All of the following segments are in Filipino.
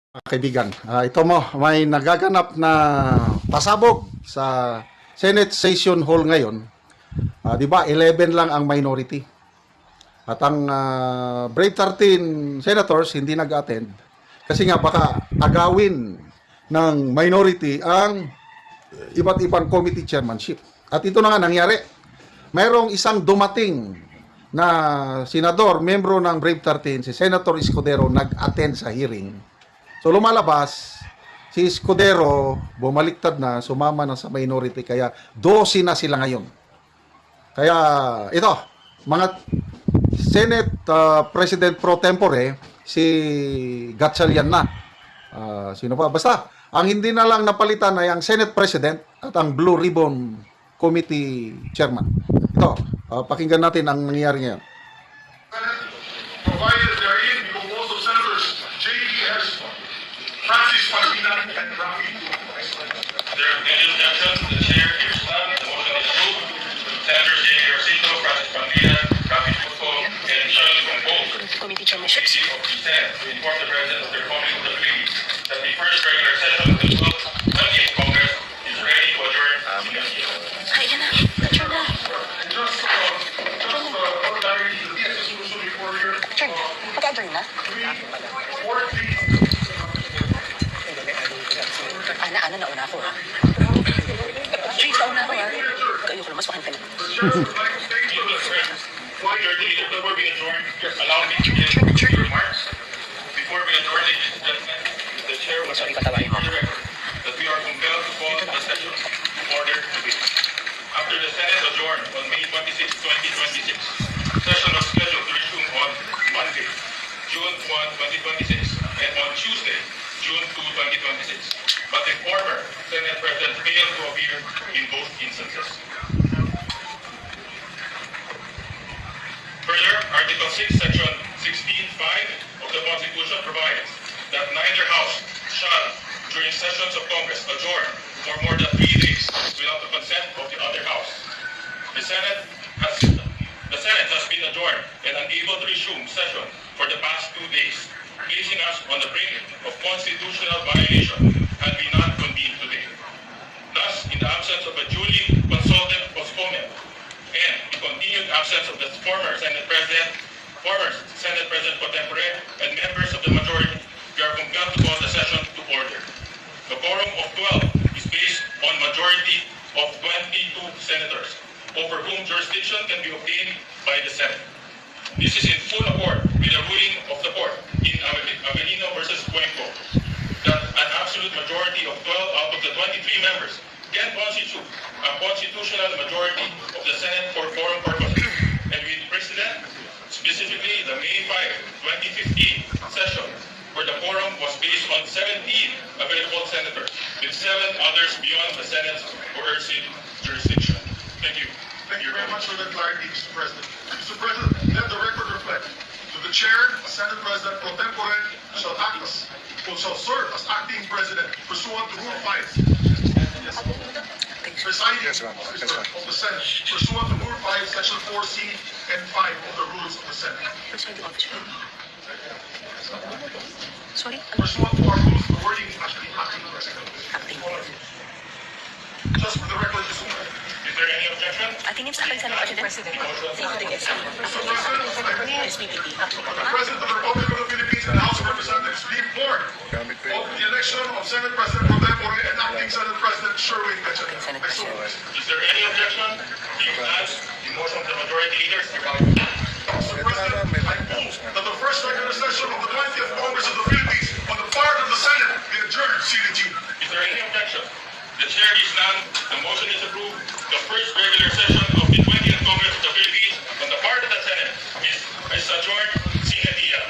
Kaibigan, ito mo, may nagaganap na pasabog sa Senate Session Hall ngayon. 'Di ba? 11 lang ang minority. At ang Brave 13 senators hindi nag-attend kasi nga baka agawin ng minority ang iba't ibang committee chairmanship. At ito na nga nangyari. Mayroong isang dumating na senador, membro ng Brave 13, si Senator Escudero, nag-attend sa hearing. So lumalabas, si Escudero bumaliktad na, sumama na sa minority, kaya 12 na sila ngayon. Kaya ito, mga Senate President pro tempore, si Gatchalian na. Sino pa? Basta, ang hindi na lang napalitan ay ang Senate President at ang Blue Ribbon Committee Chairman. Ito, pakinggan natin ang nangyayari ngayon. Provided there is because most of Senators J.D. Harris, Francis Pangilinan, and Rafi. There are any objections? The chair hears none. The motion is approved. Senators J.D. Garcito, Francis Pangilinan, Rafi Tulfo, and Shirley Compose. Committee chairmanships. Committee of the Senate to inform the President of the Republic of the Philippines that the first regular session of the 20th Congress is ready to adjourn. Ay, yan na. Adjourn na. Just clarity, the resolution before here. Adjourn na. Mag-adjourn na. Ana, nauna ako ha. Please, nauna ako ha. Kayo ko lang, mas makantan na. Before we adjourn, allow me to give a few remarks. Before we adjourn, ladies and gentlemen, the chair will Sorry, patawarin mo. that we are compelled to call the session in order today. After the Senate adjourned on May 26, 2026, session was scheduled to resume on Monday, June 1, 2026, and on Tuesday, June 2, 2026. But the former Senate President failed to appear in both instances. Further, Article 6, Section 16(5) of the Constitution provides that neither House shall, during sessions of Congress, adjourn for more than 3 days without the consent of the other House. The Senate has been adjourned and unable to resume session for the past 2 days, placing us on the brink of constitutional violation had we not convened today. Thus, in the absence of a duly consulted postponement and the continued absence of the former Senate President pro tempore, and members of the majority, we are compelled to call the session to order. The quorum of 12 is based on majority of 22 senators, over whom jurisdiction can be obtained by the Senate. This is in full accord with the ruling of the court in Avelino versus Cuenco, that an absolute majority of 12 out of the 23 members can constitute a constitutional majority of the Senate for quorum purposes, and with precedent, specifically the May 5, 2015 session, where the quorum was based on 17 available senators, with 7 others beyond the Senate's coercive jurisdiction. Thank you. Thank you very much for that clarity, Mr. President. Mr. President, let the record reflect. To the chair, Senate President pro tempore shall serve as acting president pursuant to Rule 5. Yes. Presiding officer of the Senate pursuant to Rule 5, Section 4C and 5 of the rules of the Senate. Presiding officer. Sorry? Pursuant to our rules, the wording is actually acting president. Acting. Just for the record, Mr. Is there any objection? Acting names acting Senate President. Acting Mr. President, SPPD. the President of the Republic of the Philippines and the House of Representatives be informed of the election of Senate President pro tempore and acting Senate President Sherwin Gatchalian. Senate I so President. move. Is there any objection? If not, the motion of the majority leader is about. Mr. President, I move that the first regular session of the 20th Congress of the Philippines on the part of the Senate be adjourned, CDG. Is there any objection? The chair is none. The motion is approved. The first regular session of the 20th Congress of the Philippines on the part of the Senate is adjourned sine die.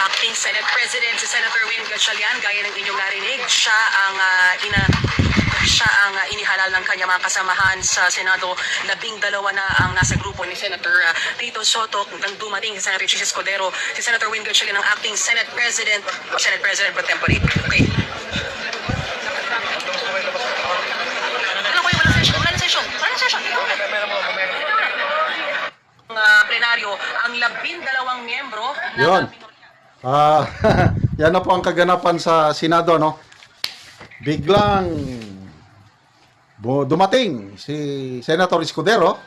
Acting Senate President si Senator Win Gatchalian, gaya ng inyong narinig, siya ang inihalal ng kanyang mga kasamahan sa Senado. 12 na ang nasa grupo ni Senator Tito Soto nang dumating si Senator Chis Escudero, si Senator Win Gatchalian ang acting Senate President pro tempore. Okay. Ano ko yung walang session? Walang session. Plenaryo, ang 12 miyembro Yun. Ah, yan na po ang kaganapan sa Senado, no? Biglang dumating si Senator Escudero,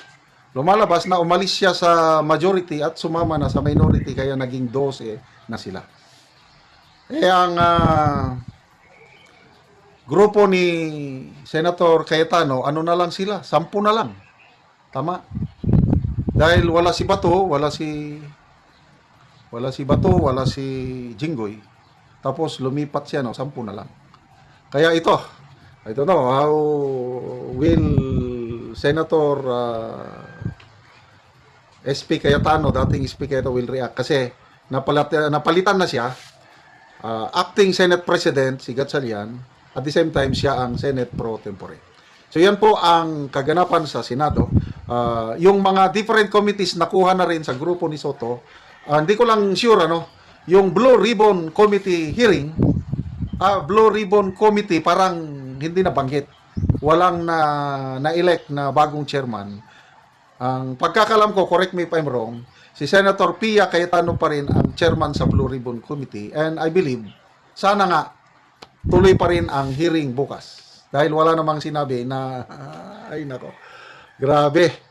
lumalabas na umalis siya sa majority at sumama na sa minority, kaya naging 12 na sila. Ang grupo ni Senator Cayetano, ano na lang sila? 10 na lang. Tama. Dahil wala si Bato, wala si Jinggoy. Tapos lumipat siya, no? 10 na lang. Kaya ito, I don't know how will Senator SP Cayetano, dating SP Cayetano, will react. Kasi napalitan na siya. Acting Senate President, si Gatchalian, at the same time, siya ang Senate Pro Tempore. So yan po ang kaganapan sa Senado. Yung mga different committees nakuha na rin sa grupo ni Soto. Hindi ko lang sure, yung Blue Ribbon Committee hearing, Blue Ribbon Committee parang hindi nabanggit. Walang na-elect na bagong chairman. Ang pagkakalam ko, correct me if I'm wrong, si Senator Pia Cayetano pa rin ang chairman sa Blue Ribbon Committee, and I believe, sana nga, tuloy pa rin ang hearing bukas. Dahil wala namang sinabi na, ay nako, grabe.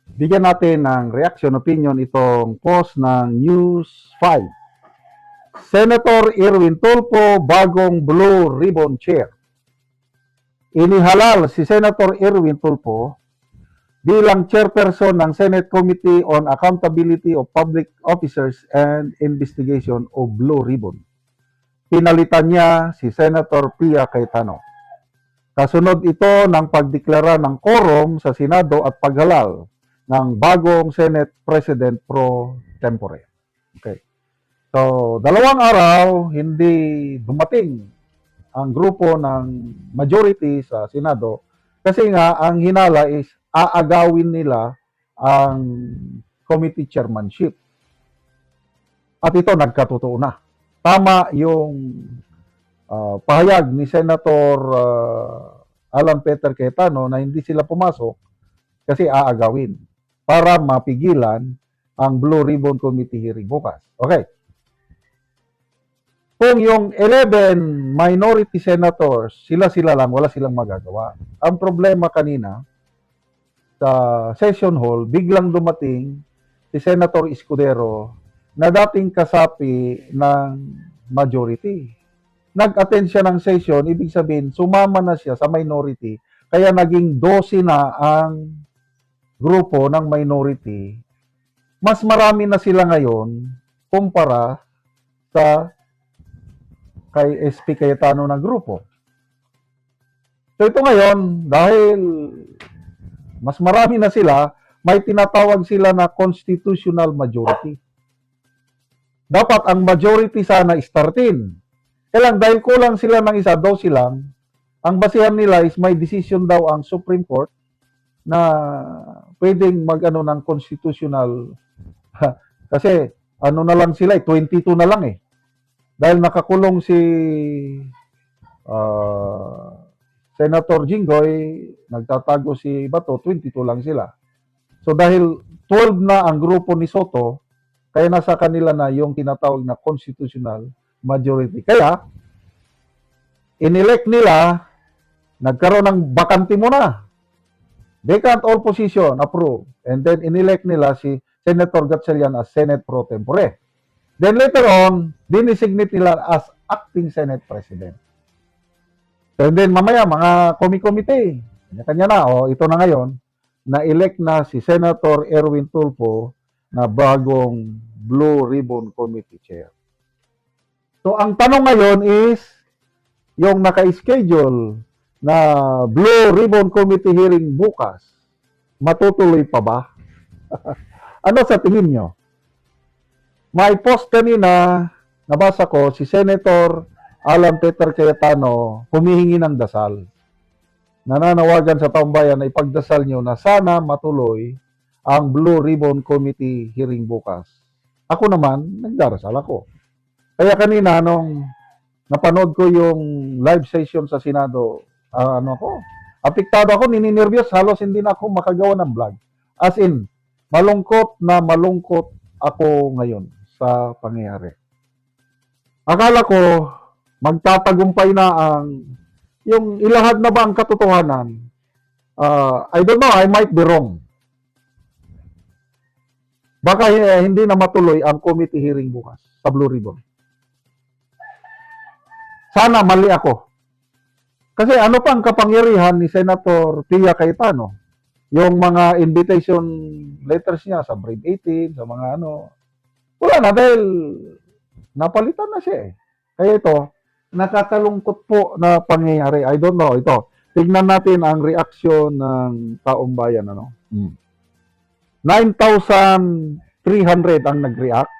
Bigyan natin ng reaction opinion itong post ng News 5. Senator Erwin Tulfo, bagong Blue Ribbon Chair. Inihalal si Senator Erwin Tulfo bilang chairperson ng Senate Committee on Accountability of Public Officers and Investigation o Blue Ribbon. Pinalitan niya si Senator Pia Cayetano. Kasunod ito ng pagdeklara ng quorum sa Senado at paghalal ng bagong Senate President Pro Tempore. Okay. So, 2 araw, hindi dumating ang grupo ng majority sa Senado kasi nga ang hinala is aagawin nila ang committee chairmanship. At ito nagkatotoo na. Tama yung pahayag ni Senator Alan Peter Cayetano na hindi sila pumasok kasi aagawin para mapigilan ang Blue Ribbon Committee hearing bukas. Okay. Kung yung 11 minority senators, sila-sila lang, wala silang magagawa. Ang problema kanina, sa session hall, biglang dumating si Senator Escudero na dating kasapi ng majority. Nag-attend siya ng session, ibig sabihin, sumama na siya sa minority, kaya naging 12 na ang grupo ng minority. Mas marami na sila ngayon kumpara sa kay SP Cayetano na grupo. So ito ngayon, dahil mas marami na sila, may tinatawag sila na constitutional majority. Dapat ang majority sana is 13. Kailan dahil kulang sila ng isa, 12 lang, ang basihan nila is may decision daw ang Supreme Court na pwedeng mag-ano ng constitutional kasi ano na lang sila, 22 na lang eh. Dahil nakakulong si Senator Jinggoy, nagtatago si Bato, 22 lang sila. So dahil 12 na ang grupo ni Soto, kaya nasa kanila na yung tinatawag na constitutional majority. Kaya, inelect nila, nagkaroon ng bakante muna. Vacant all position, approve. And then inelect nila si Senator Gatchalian as Senate Pro Tempore. Then later on, dinesignate nila as acting Senate President. And then mamaya, mga committee, kanya-kanya na, ito na ngayon, na-elect na si Senator Erwin Tulfo na bagong Blue Ribbon Committee Chair. So ang tanong ngayon is, yung naka-schedule na Blue Ribbon Committee hearing bukas, matutuloy pa ba? Ano sa tingin nyo? May post kanina, nabasa ko, si Senator Alan Peter Cayetano humihingi ng dasal. Nananawagan sa taong bayan na ipagdasal nyo na sana matuloy ang Blue Ribbon Committee hearing bukas. Ako naman, nagdarasal ako. Kaya kanina, nung napanood ko yung live session sa Senado, apektado ako, nininervyos, halos hindi na ako makagawa ng vlog. As in, malungkot na malungkot ako ngayon sa pangyayari. Akala ko, magtatagumpay na yung ilahad na ba ang katotohanan? I don't know, I might be wrong. Baka hindi na matuloy ang committee hearing bukas sa Blue Ribbon. Sana mali ako. Kasi ano pa ang kapangyarihan ni Senator Pia Cayetano? Yung mga invitation letters niya sa Brave 18, sa mga ano. Wala na dahil napalitan na siya eh. Kaya ito, nakakalungkot po na pangyayari. I don't know, ito. Tignan natin ang reaksyon ng taong bayan. 9,300 ang nag-react.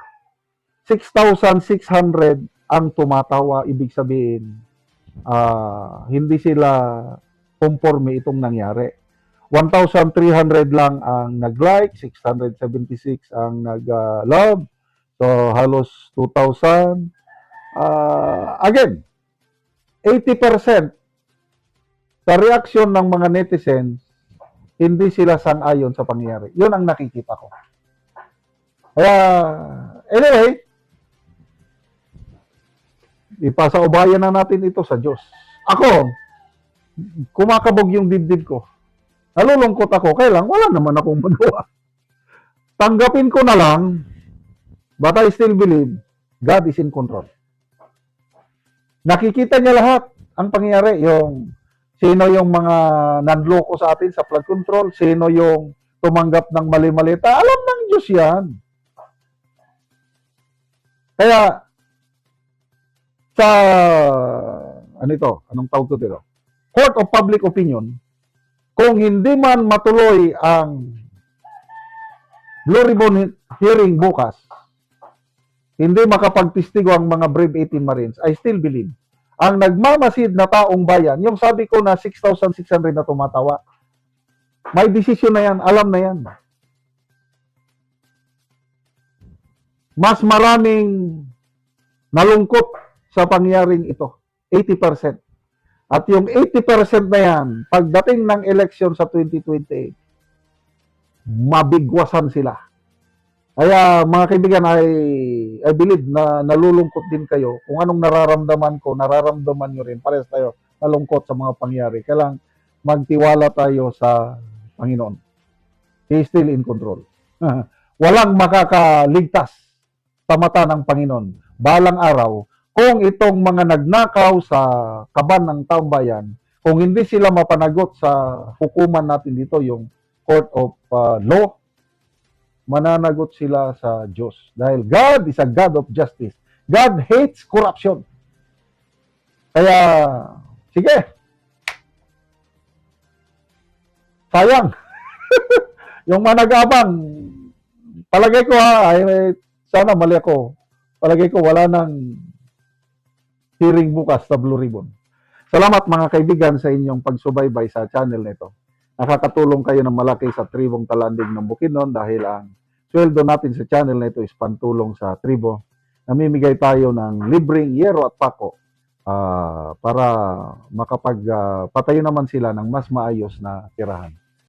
6,600 ang tumatawa. Ibig sabihin, hindi sila conforme itong nangyari. 1,300 lang ang nag-like, 676 ang nag-love. So, halos 2,000. Again, 80% sa reaksyon ng mga netizens, hindi sila sang-ayon sa pangyayari. Yun ang nakikita ko. Kaya, anyway, ipasaubayan na natin ito sa Diyos. Ako, kumakabog yung dibdib ko. Nalulungkot ako, kailan wala naman akong magawa. Tanggapin ko na lang, but I still believe God is in control. Nakikita niya lahat ang pangyayari, yung sino yung mga nanloko sa atin sa flood control, sino yung tumanggap ng mali-malita, alam ng Diyos yan. Kaya, sa, anong tawag ko dito? Court of Public Opinion, kung hindi man matuloy ang Blue Ribbon hearing bukas, hindi makapagtistigo ang mga Brave 18 Marines, I still believe, ang nagmamasid na taong bayan, yung sabi ko na 6,600 na tumatawa, may desisyon na yan, alam na yan. Mas maraming nalungkot sa pangyaring ito, 80%. At yung 80% na yan, pagdating ng election sa 2028, mabigwasan sila. Kaya mga kaibigan, I believe na nalulungkot din kayo. Kung anong nararamdaman ko, nararamdaman nyo rin. Parehas tayo nalungkot sa mga pangyari. Kailangan magtiwala tayo sa Panginoon. He is still in control. Walang makakaligtas sa mata ng Panginoon. Balang araw, kung itong mga nagnakaw sa kaban ng taong bayan, kung hindi sila mapanagot sa hukuman natin dito, yung Court of Law, mananagot sila sa Diyos. Dahil God is a God of justice. God hates corruption. Kaya, sige. Sayang. Yung manag-abang, palagay ko sana mali ako. Palagay ko wala nang hearing bukas sa Blue Ribbon. Salamat mga kaibigan sa inyong pagsubaybay sa channel nito. Nakakatulong kayo ng malaki sa tribong Talandig ng Bukidnon dahil ang sweldo natin sa channel nito is pantulong sa tribo. Namimigay tayo ng libreng yero at pako para makapagpatayo naman sila ng mas maayos na tirahan.